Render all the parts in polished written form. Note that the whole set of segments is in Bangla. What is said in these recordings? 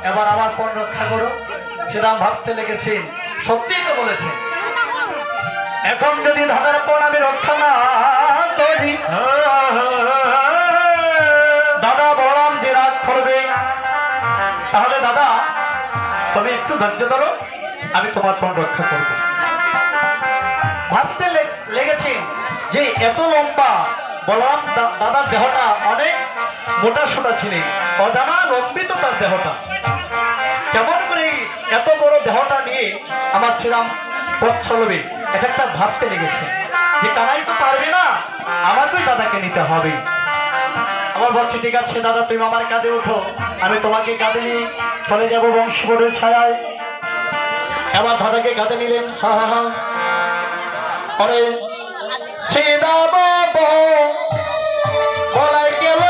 এবার আমার পণ রক্ষা করো। শ্রীরাম ভাবতে লেগেছেন, সত্যিই তো বলেছেন, এখন যদি দাদার পণ আমি রক্ষা না করি, দাদা বলরাম যে রাগ করবে। তাহলে দাদা তুমি একটু ধৈর্য ধরো, আমি তোমার পণ রক্ষা করবো। ভাবতে লেগেছেন যে এত লম্বা বলরাম দাদার দেহটা অনেক মোটা সোটা ছিলেন, অজানা লম্বিত তার দেহটা, কেমন করে এত বড় দেহটা নিয়ে আমার শ্রীরাম পথ চলবে, এটা একটা ভাবতে লেগেছে যে কানাই তো পারবে না, আমাকেই দাদাকে নিতে হবে। আমার বলছি ঠিক আছে দাদা, তুমি আমার কাঁধে ওঠো, আমি তোমাকে কাঁধে নিয়ে চলে যাবো বংশীবনের ছায়ায়। এবার দাদাকে কাঁধে নিলেন। হা হা হা অরে শ্রীরাম বলাই গেল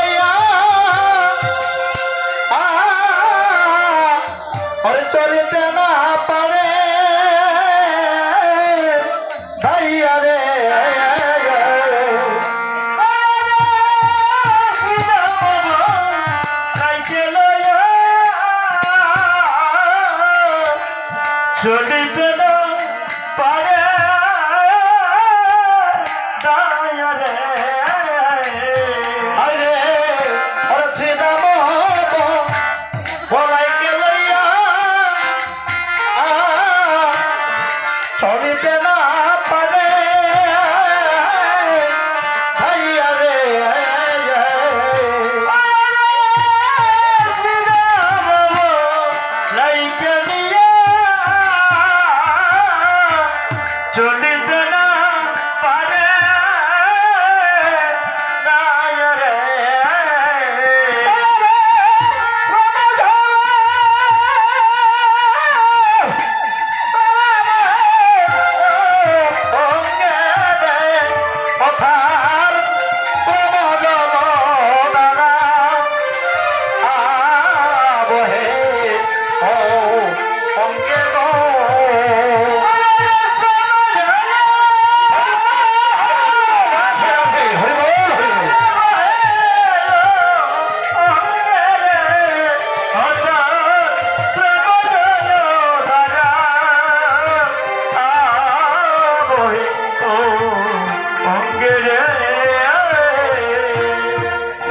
অরে চলিতে না পারে ভাইয়া রে, চলিতে না পারে চলিতে না পারে ভাইয়া রে, লাইকে নিয়ে চলিতে না পারে রে।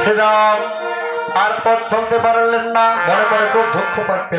শ্রীরাম আর পথ চলতে পারলেন না, মনে মনে খুব দুঃখ পাচ্ছেন।